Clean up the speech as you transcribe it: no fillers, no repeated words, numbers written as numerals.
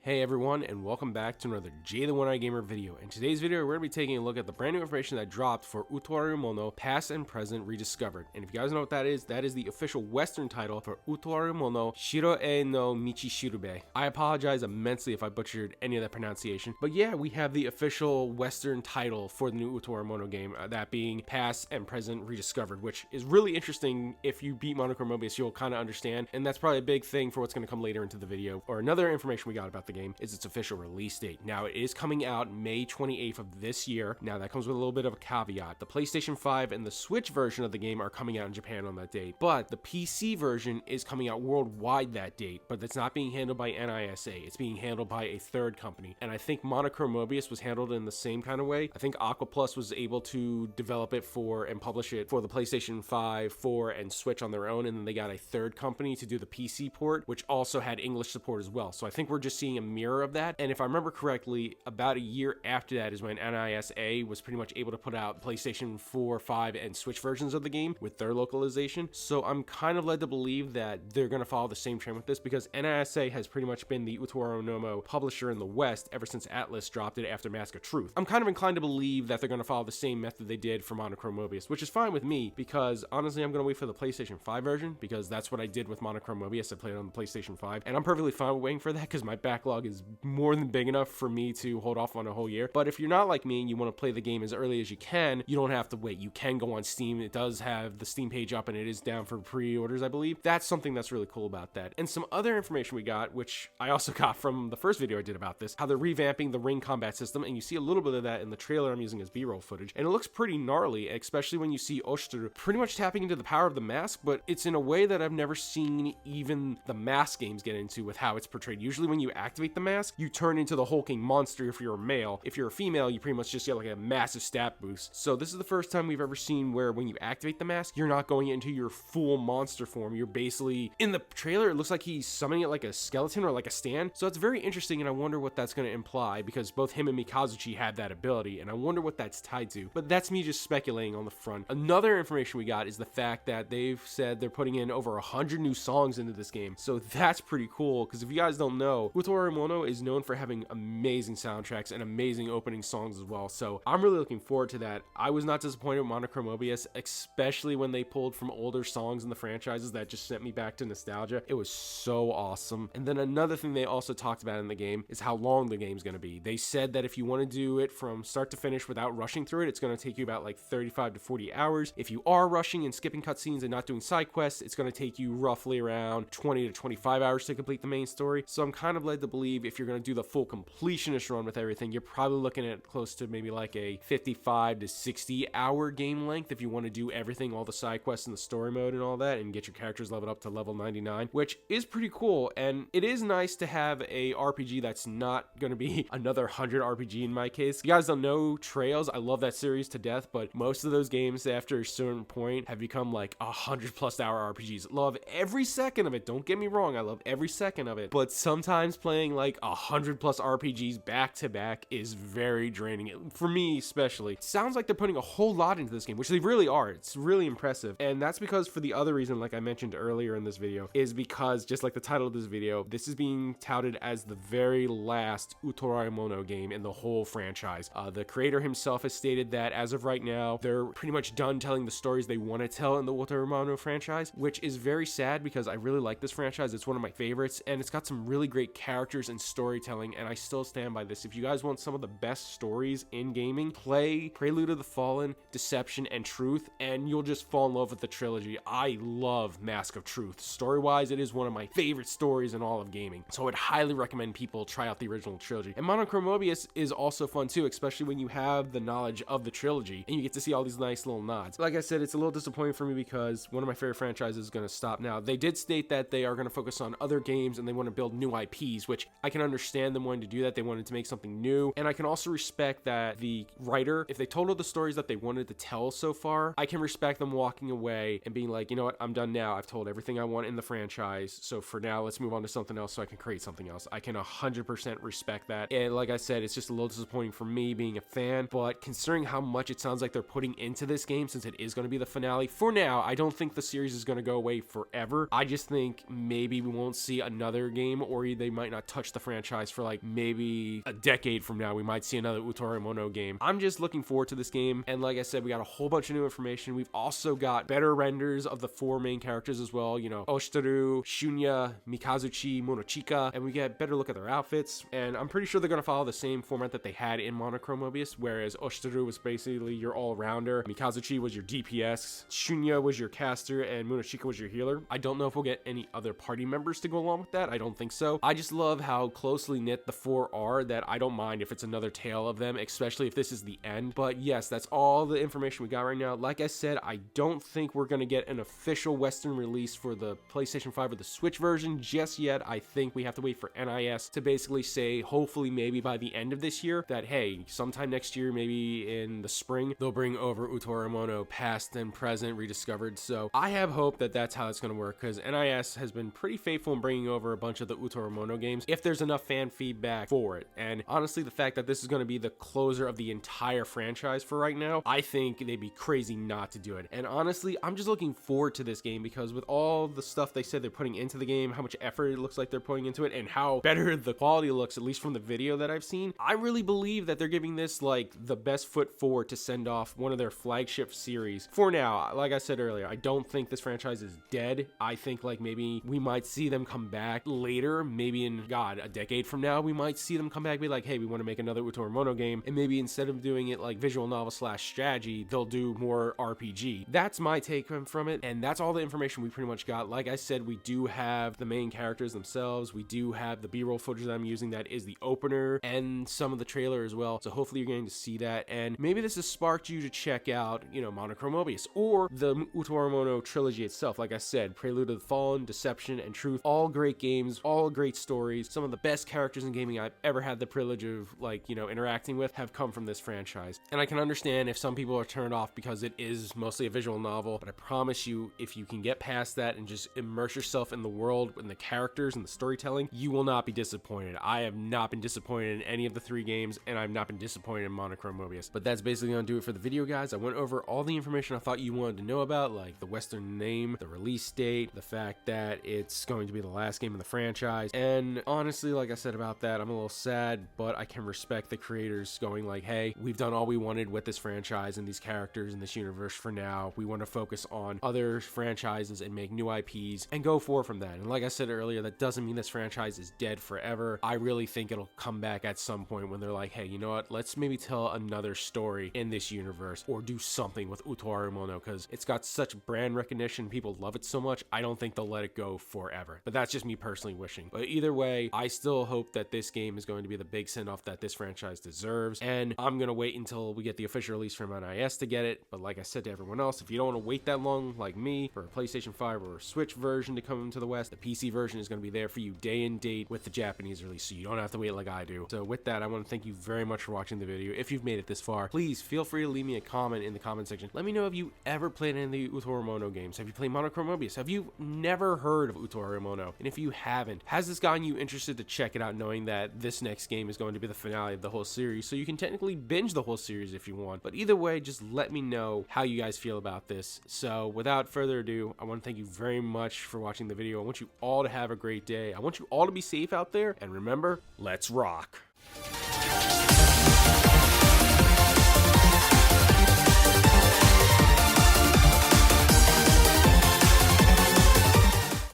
Hey everyone, and welcome back to another Jay the One-Eye Gamer video. In today's video, we're going to be taking a look at the brand new information that dropped for Utawarerumono Past and Present Rediscovered. And if you guys know what that is the official Western title for Utawarerumono Shiro-e no Michishirube. I apologize immensely if I butchered any of that pronunciation, but yeah, we have the official Western title for the new Utawarerumono game, that being Past and Present Rediscovered, which is really interesting. If you beat Monochrome Mobius, you'll kind of understand, and that's probably a big thing for what's going to come later into the video. Or another information we got about the game is its official release date. Now, it is coming out May 28th of this year. Now, that comes with a little bit of a caveat. The PlayStation 5 and the Switch version of the game are coming out in Japan on that date, but the PC version is coming out worldwide that date, but it's not being handled by NISA. It's being handled by a third company, and I think Monochrome Mobius was handled in the same kind of way. I think Aqua Plus was able to develop it for and publish it for the PlayStation 5, 4, and Switch on their own, and then they got a third company to do the PC port, which also had English support as well. So I think we're just seeing a mirror of that. And if I remember correctly, about a year after that is when NISA was pretty much able to put out PlayStation 4, 5, and Switch versions of the game with their localization. So I'm kind of led to believe that they're going to follow the same trend with this, because NISA has pretty much been the Utawarerumono publisher in the West ever since Atlas dropped it after Mask of Truth. I'm kind of inclined to believe that they're going to follow the same method they did for Monochrome Mobius, which is fine with me, because honestly, I'm going to wait for the PlayStation 5 version, because that's what I did with Monochrome Mobius. I played it on the PlayStation 5, and I'm perfectly fine with waiting for that, because my backlog is more than big enough for me to hold off on a whole year. But if you're not like me and you want to play the game as early as you can, you don't have to wait. You can go on Steam. It does have the Steam page up, and it is down for pre-orders, I believe. That's something that's really cool about that. And some other information we got, which I also got from the first video I did about this, how they're revamping the ring combat system, and you see a little bit of that in the trailer I'm using as B-roll footage, and it looks pretty gnarly, especially when you see Oshiteru pretty much tapping into the power of the mask, but it's in a way that I've never seen even the mask games get into with how it's portrayed. Usually when you activate the mask, you turn into the hulking monster if you're a male. If you're a female, you pretty much just get like a massive stat boost. So this is the first time we've ever seen where when you activate the mask, you're not going into your full monster form. You're basically, in the trailer, it looks like he's summoning it like a skeleton or like a stand. So it's very interesting, and I wonder what that's going to imply, because both him and Mikazuchi had that ability, and I wonder what that's tied to. But that's me just speculating on the front. Another information we got is the fact that they've said they're putting in over 100 new songs into this game. So that's pretty cool, because if you guys don't know, Utawarerumono is known for having amazing soundtracks and amazing opening songs as well. So I'm really looking forward to that. I was not disappointed with Monochrome Mobius, especially when they pulled from older songs in the franchises. That just sent me back to nostalgia. It was so awesome. And then another thing they also talked about in the game is how long the game's going to be. They said that if you want to do it from start to finish without rushing through it, it's going to take you about like 35 to 40 hours. If you are rushing and skipping cutscenes and not doing side quests, it's going to take you roughly around 20 to 25 hours to complete the main story. So I'm kind of led to believe if you're going to do the full completionist run with everything, you're probably looking at close to maybe like a 55 to 60 hour game length if you want to do everything, all the side quests and the story mode and all that, and get your characters leveled up to level 99, which is pretty cool. And it is nice to have a RPG that's not going to be another 100 RPG in my case. You guys don't know Trails. I love that series to death, but most of those games after a certain point have become like 100+ hour RPGs. Love every second of it. Don't get me wrong. I love every second of it, but sometimes playing like 100+ RPGs back to back is very draining, for me especially. It sounds like they're putting a whole lot into this game, which they really are. It's really impressive, and that's because, for the other reason, like I mentioned earlier in this video, is because, just like the title of this video, this is being touted as the very last Utawarerumono game in the whole franchise. The creator himself has stated that as of right now, they're pretty much done telling the stories they want to tell in the Utawarerumono franchise, which is very sad, because I really like this franchise. It's one of my favorites, and it's got some really great characters and storytelling, and I still stand by this. If you guys want some of the best stories in gaming, play Prelude of the Fallen, Deception, and Truth, and you'll just fall in love with the trilogy. I love Mask of Truth. Story-wise, it is one of my favorite stories in all of gaming, so I would highly recommend people try out the original trilogy. And Monochrome Mobius is also fun too, especially when you have the knowledge of the trilogy, and you get to see all these nice little nods. Like I said, it's a little disappointing for me, because one of my favorite franchises is going to stop now. They did state that they are going to focus on other games, and they want to build new IPs, which I can understand them wanting to do that. They wanted to make something new, and I can also respect that the writer, if they told all the stories that they wanted to tell so far, I can respect them walking away and being like, you know what, I'm done now. I've told everything I want in the franchise, so for now, let's move on to something else so I can create something else. I can 100% respect that, and like I said, it's just a little disappointing for me being a fan, but considering how much it sounds like they're putting into this game, since it is going to be the finale, for now, I don't think the series is going to go away forever. I just think maybe we won't see another game, or they might not touch touch the franchise for like maybe a decade from now. We might see another Utawarerumono game. I'm just looking forward to this game, and like I said, we got a whole bunch of new information. We've also got better renders of the 4 main characters as well, you know, Oshiteru, Shunya, Mikazuchi, Monochika, and we get better look at their outfits. And I'm pretty sure they're going to follow the same format that they had in Monochrome Mobius, whereas Oshiteru was basically your all-rounder, Mikazuchi was your DPS, Shunya was your caster, and Monochika was your healer. I don't know if we'll get any other party members to go along with that. I don't think so. I just love how closely knit the 4 are that I don't mind if it's another tale of them, especially if this is the end. But yes, that's all the information we got right now. Like I said, I don't think we're going to get an official Western release for the PlayStation 5 or the Switch version just yet. I think we have to wait for NIS to basically say, hopefully maybe by the end of this year, that hey, sometime next year, maybe in the spring, they'll bring over Utawarerumono Past and Present Rediscovered. So I have hope that that's how it's going to work, because NIS has been pretty faithful in bringing over a bunch of the Utawarerumono games if there's enough fan feedback for it. And honestly, the fact that this is going to be the closer of the entire franchise for right now, I think they'd be crazy not to do it. And honestly, I'm just looking forward to this game, because with all the stuff they said they're putting into the game, how much effort it looks like they're putting into it, and how better the quality looks, at least from the video that I've seen, I really believe that they're giving this like the best foot forward to send off one of their flagship series. For now, like I said earlier, I don't think this franchise is dead. I think like maybe we might see them come back later, maybe in a decade from now, we might see them come back and be like, hey, we want to make another Utawarerumono game, and maybe instead of doing it like visual novel / strategy, they'll do more RPG. That's my take from it, and that's all the information we pretty much got. Like I said, we do have the main characters themselves, we do have the B-roll footage that I'm using that is the opener, and some of the trailer as well, so hopefully you're getting to see that, and maybe this has sparked you to check out, you know, Monochrome Mobius, or the Utawarerumono trilogy itself. Like I said, Prelude to the Fallen, Deception, and Truth, all great games, all great stories. Some of the best characters in gaming I've ever had the privilege of, like, you know, interacting with have come from this franchise. And I can understand if some people are turned off because it is mostly a visual novel, but I promise you, if you can get past that and just immerse yourself in the world and the characters and the storytelling, you will not be disappointed. I have not been disappointed in any of the 3 games, and I've not been disappointed in Monochrome Mobius. But that's basically gonna do it for the video, guys. I went over all the information I thought you wanted to know about, like the Western name, the release date, the fact that it's going to be the last game in the franchise, and honestly, like I said about that, I'm a little sad, but I can respect the creators going like, hey, we've done all we wanted with this franchise and these characters in this universe for now. We want to focus on other franchises and make new IPs and go forward from that. And like I said earlier, that doesn't mean this franchise is dead forever. I really think it'll come back at some point when they're like, hey, you know what, let's maybe tell another story in this universe or do something with Utawarerumono, because it's got such brand recognition, people love it so much, I don't think they'll let it go forever. But that's just me personally wishing. But either way, I still hope that this game is going to be the big send-off that this franchise deserves, and I'm gonna wait until we get the official release from NIS to get it. But like I said to everyone else, if you don't want to wait that long like me for a PlayStation 5 or a Switch version to come to the West, the PC version is going to be there for you day and date with the Japanese release, so you don't have to wait like I do. So with that, I want to thank you very much for watching the video. If you've made it this far, please feel free to leave me a comment in the comment section. Let me know if you ever played any of the Utawarerumono games. Have you played Monochrome Mobius? Have you never heard of Utawarerumono? And if you haven't, has this gotten you interested to check it out, knowing that this next game is going to be the finale of the whole series, so you can technically binge the whole series if you want? But either way, just let me know how you guys feel about this. So without further ado, I want to thank you very much for watching the video. I want you all to have a great day. I want you all to be safe out there, and remember, let's rock.